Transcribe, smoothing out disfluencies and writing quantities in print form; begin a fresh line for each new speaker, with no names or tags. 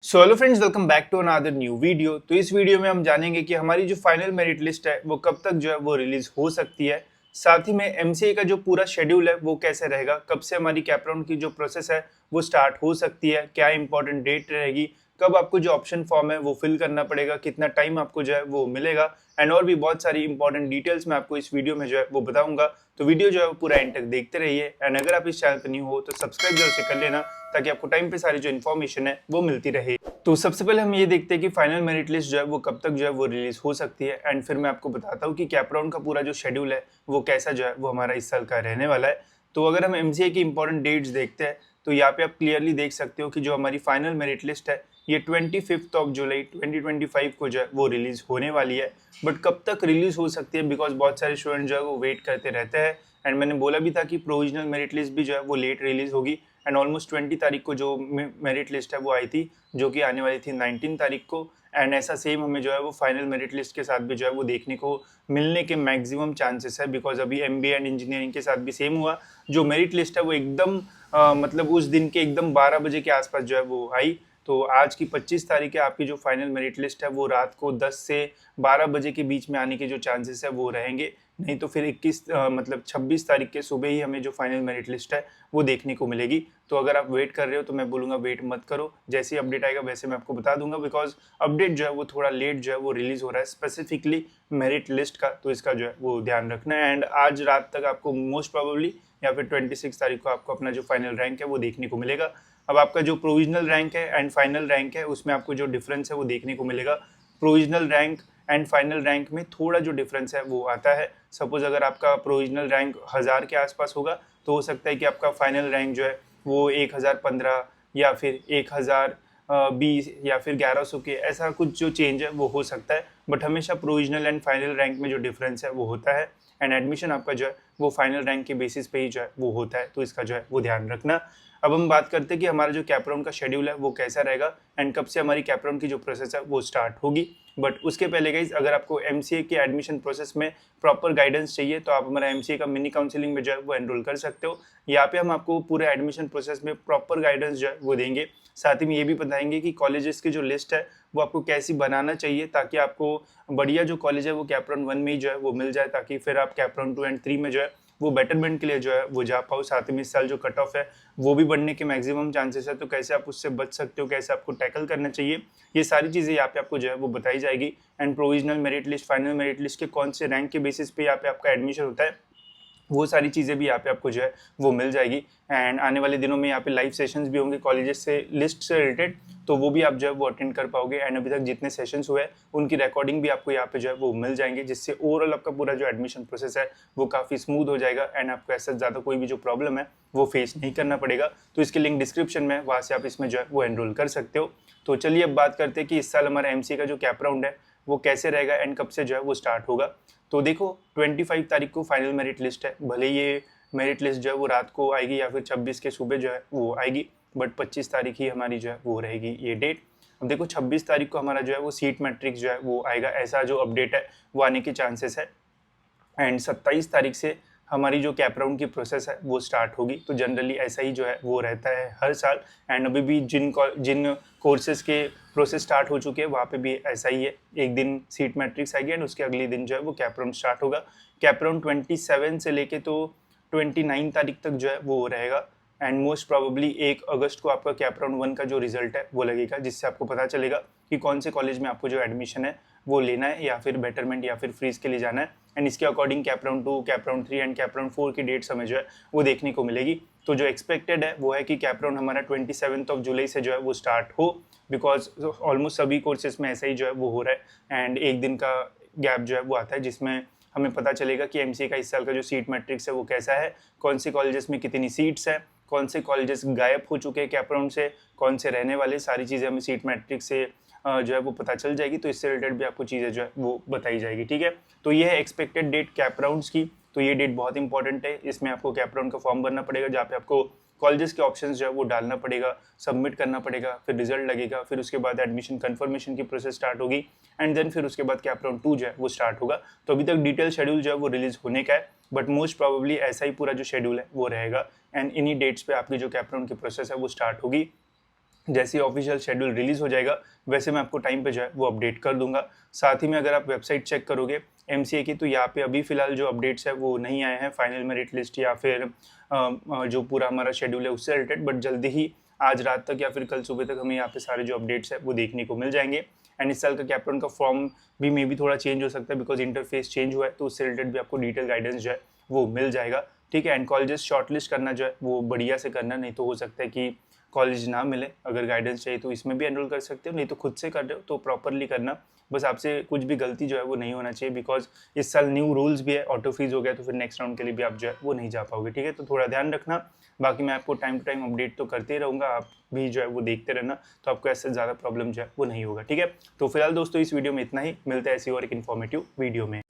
So hello friends, welcome back to another new video. तो इस video में हम जानेंगे कि हमारी जो फाइनल मेरिट लिस्ट है वो कब तक जो है वो रिलीज हो सकती है। साथ ही में एमसीए का जो पूरा शेड्यूल है वो कैसे रहेगा, कब से हमारी कैप राउंड की जो प्रोसेस है वो स्टार्ट हो सकती है, क्या इंपॉर्टेंट डेट रहेगी, कब आपको जो ऑप्शन फॉर्म है वो फिल करना पड़ेगा, कितना टाइम आपको जो है वो मिलेगा, एंड और भी बहुत सारी इंपॉर्टेंट डिटेल्स मैं आपको इस वीडियो में जो है वो बताऊंगा। तो वीडियो जो है वो पूरा एंड तक देखते रहिए। एंड अगर आप इस चैनल पर न्यू हो तो सब्सक्राइब जरूर से कर लेना, ताकि आपको टाइम पे सारी जो इन्फॉर्मेशन है वो मिलती रहे। तो सबसे पहले हम ये देखते हैं कि फाइनल मेरिट लिस्ट जो है वो कब तक जो है वो रिलीज हो सकती है, एंड फिर मैं आपको बताता हूँ कि कैप राउंड का पूरा जो शेड्यूल है वो कैसा जो है वो हमारा इस साल का रहने वाला है। तो अगर हम एमसीए की इंपॉर्टेंट डेट्स देखते हैं तो यहाँ पे आप क्लियरली देख सकते हो कि जो हमारी फाइनल मेरिट लिस्ट है ये 25 ऑफ जुलाई 2025 को जो है वो रिलीज होने वाली है। बट कब तक रिलीज हो सकती है, बिकॉज बहुत सारे स्टूडेंट जो है वो वेट करते रहते हैं। एंड मैंने बोला भी था कि प्रोविजनल मेरिट लिस्ट भी जो है वो लेट रिलीज होगी। एंड ऑलमोस्ट 20 तारीख को जो मेरिट लिस्ट है वो आई थी, जो कि आने वाली थी 19 तारीख को। एंड ऐसा सेम हमें जो है वो फाइनल मेरिट लिस्ट के साथ भी जो है वो देखने को मिलने के मैक्सिमम चांसेस है, बिकॉज अभी एमबीए एंड इंजीनियरिंग के साथ भी सेम हुआ। जो मेरिट लिस्ट है वो एकदम मतलब उस दिन के एकदम 12 बजे के आसपास जो है वो आई। तो आज की 25 तारीख है, आपकी जो फाइनल मेरिट लिस्ट है वो रात को 10 से 12 बजे के बीच में आने के जो चांसेस है वो रहेंगे। नहीं तो फिर 21 मतलब 26 तारीख के सुबह ही हमें जो फाइनल मेरिट लिस्ट है वो देखने को मिलेगी। तो अगर आप वेट कर रहे हो तो मैं बोलूँगा वेट मत करो, जैसे ही अपडेट आएगा वैसे मैं आपको बता दूंगा, बिकॉज अपडेट जो है वो थोड़ा लेट जो है वो रिलीज हो रहा है स्पेसिफिकली मेरिट लिस्ट का। तो इसका जो है वो ध्यान रखना है। एंड आज रात तक आपको मोस्ट प्रोबेबली या फिर 26 तारीख को आपको अपना जो फाइनल रैंक है वो देखने को मिलेगा। अब आपका जो प्रोविजनल रैंक है एंड फाइनल रैंक है उसमें आपको जो डिफरेंस है वो देखने को मिलेगा। Provisional rank and final rank में थोड़ा जो डिफरेंस है वो आता है। सपोज अगर आपका प्रोविजनल रैंक 1000 के आसपास होगा तो हो सकता है कि आपका फाइनल रैंक जो है वो 1015 या फिर 1020 या फिर 1100 के ऐसा कुछ जो चेंज है वो हो सकता है। बट हमेशा प्रोविजनल एंड फाइनल रैंक में जो डिफरेंस है वो होता है। एंड एडमिशन आपका जो है वो फाइनल रैंक के बेसिस पे ही जो है वो होता है। तो इसका जो है वो ध्यान रखना। अब हम बात करते हैं कि हमारा जो कैप राउंड का शेड्यूल है वो कैसा रहेगा एंड कब से हमारी कैप राउंड की जो प्रोसेस है वो स्टार्ट होगी। बट उसके पहले गाइज, अगर आपको एमसीए के एडमिशन प्रोसेस में प्रॉपर गाइडेंस चाहिए तो आप हमारा एमसीए का मिनी काउंसलिंग में जो है वो एनरोल कर सकते हो। यहाँ पे हम आपको पूरे एडमिशन प्रोसेस में प्रॉपर गाइडेंस जो है वो देंगे। साथ ही में ये भी बताएंगे कि कॉलेजेस की जो लिस्ट है वो आपको कैसी बनाना चाहिए, ताकि आपको बढ़िया जो कॉलेज है वो कैप राउंड 1 में ही जो है वो मिल जाए, ताकि फिर आप कैप राउंड 2 एंड 3 में जो है वो बेटरमेंट के लिए जो है वो जा पाओ। साथ ही में इस साल जो कट ऑफ है वो भी बढ़ने के मैक्सिमम चांसेस है, तो कैसे आप उससे बच सकते हो, कैसे आपको टैकल करना चाहिए, ये सारी चीज़ें यहाँ पे आपको जो है वो बताई जाएगी। And provisional merit list, final merit list के कौन से रैंक के बेसिस पे यहाँ पे आपका एडमिशन होता है, वो सारी चीज़ें भी यहाँ पे आपको जो है वो मिल जाएगी। एंड आने वाले दिनों में यहाँ पे लाइव सेशंस भी होंगे कॉलेजेस से लिस्ट से रिलेटेड, तो वो भी आप जो है वो अटेंड कर पाओगे। एंड अभी तक जितने सेशंस हुए हैं उनकी रिकॉर्डिंग भी आपको यहाँ पे जो है वो मिल जाएंगे, जिससे ओवरऑल आपका पूरा जो एडमिशन प्रोसेस है वो काफ़ी स्मूथ हो जाएगा। एंड आपको ऐसा ज़्यादा कोई भी जो प्रॉब्लम है वो फेस नहीं करना पड़ेगा। तो इसके लिंक डिस्क्रिप्शन में, वहाँ से आप इसमें जो है वो एनरोल कर सकते हो। तो चलिए अब बात करते हैं कि इस साल हमारा एमसीए का जो कैप राउंड है वो कैसे रहेगा एंड कब से जो है वो स्टार्ट होगा। तो देखो, 25 तारीख को फाइनल मेरिट लिस्ट है। भले ये मेरिट लिस्ट जो है वो रात को आएगी या फिर 26 के सुबह जो है वो आएगी, बट 25 तारीख ही हमारी जो है वो रहेगी ये डेट। अब देखो, 26 तारीख को हमारा जो है वो सीट मैट्रिक्स जो है वो आएगा, ऐसा जो अपडेट है वो आने के चांसेस है। एंड 27 तारीख से हमारी जो कैप राउंड की प्रोसेस है वो स्टार्ट होगी। तो जनरली ऐसा ही जो है वो रहता है हर साल। एंड अभी भी जिन कोर्सेज के प्रोसेस स्टार्ट हो चुके हैं वहाँ पे भी ऐसा ही है। एक दिन सीट मैट्रिक्स आएगी एंड उसके अगले दिन जो है वो कैप राउंड स्टार्ट होगा। कैप राउंड 27 से लेके तो 29 तारीख तक जो है वो रहेगा। एंड मोस्ट प्रोबेबली 1 अगस्त को आपका कैप राउंड 1 का जो रिजल्ट है वो लगेगा, जिससे आपको पता चलेगा कि कौन से कॉलेज में आपको जो एडमिशन है वो लेना है, या फिर बेटरमेंट या फिर फ्रीज के लिए जाना है। एंड इसके according cap round 2, cap round 3 and cap round 4 की डेट्स हमें जो है वो देखने को मिलेगी। तो जो एक्सपेक्टेड है वो है कि कैप राउंड हमारा 27 ऑफ जुलाई से जो है वो स्टार्ट हो, बिकॉज ऑलमोस्ट सभी कोर्सेज में ऐसा ही जो है वो हो रहा है। एंड एक दिन का गैप जो है वो आता है, जिसमें हमें पता चलेगा कि एमसीए का इस साल का जो सीट मैट्रिक्स है वो कैसा है, कौन से कॉलेजेस में कितनी सीट्स है, कौन से कॉलेजेस गायब हो चुके हैं कैप राउंड से, कौन से रहने वाले, सारी चीज़ें हमें सीट मैट्रिक्स से जो है वो पता चल जाएगी। तो इससे रिलेटेड भी आपको चीज़ें जो है वो बताई जाएगी, ठीक है। तो ये है एक्सपेक्टेड डेट कैप राउंड्स की। तो ये डेट बहुत इंपॉर्टेंट है। इसमें आपको कैप राउंड का फॉर्म भरना पड़ेगा, जहाँ पे आपको कॉलेजेस के ऑप्शंस जो है वो डालना पड़ेगा, सबमिट करना पड़ेगा, फिर रिजल्ट लगेगा, फिर उसके बाद एडमिशन कंफर्मेशन की प्रोसेस स्टार्ट होगी। एंड देन फिर उसके बाद कैप राउंड 2 जो है वो स्टार्ट होगा। तो अभी तक डिटेल शेड्यूल जो है वो रिलीज होने का है, बट मोस्ट प्रोबेबली ऐसा ही पूरा जो शेड्यूल है वो रहेगा। एंड इन्हीं डेट्स पे आपकी जो कैप राउंड की प्रोसेस है वो स्टार्ट होगी। जैसे ही ऑफिशियल शेड्यूल रिलीज़ हो जाएगा वैसे मैं आपको टाइम पे जो है वो अपडेट कर दूंगा। साथ ही में अगर आप वेबसाइट चेक करोगे एमसीए की, तो यहाँ पे अभी फ़िलहाल जो अपडेट्स है वो नहीं आए हैं फाइनल मेरिट लिस्ट या फिर जो पूरा हमारा शेड्यूल है उससे रिलेटेड, बट जल्दी ही आज रात तक या फिर कल सुबह तक हमें यहाँ पे सारे जो अपडेट्स है वो देखने को मिल जाएंगे। एंड इस साल का कैप्टन का फॉर्म भी मे भी थोड़ा चेंज हो सकता है बिकॉज इंटरफेस चेंज हुआ है, तो उससे रिलेटेड भी आपको डिटेल गाइडेंस जो है वो मिल जाएगा। ठीक है, एंड कॉलेजेस शॉर्टलिस्ट करना जो है वो बढ़िया से करना, नहीं तो हो सकता है कि कॉलेज ना मिले। अगर गाइडेंस चाहिए तो इसमें भी एनरोल कर सकते हो, नहीं तो खुद से कर रहे हो तो प्रॉपरली करना। बस आपसे कुछ भी गलती जो है वो नहीं होना चाहिए बिकॉज इस साल न्यू रूल्स भी है, ऑटो फ्रीज हो गया, तो फिर नेक्स्ट राउंड के लिए भी आप जो है वो नहीं जा पाओगे। ठीक है, तो थोड़ा ध्यान रखना। बाकी मैं आपको टाइम टू टाइम अपडेट तो करते ही रहूँगा, आप भी जो है वो देखते रहना, तो आपको ऐसे ज़्यादा प्रॉब्लम जो है वो नहीं होगा। ठीक है, तो फिलहाल दोस्तों इस वीडियो में इतना ही, मिलता है ऐसी और एक इन्फॉर्मेटिव वीडियो में।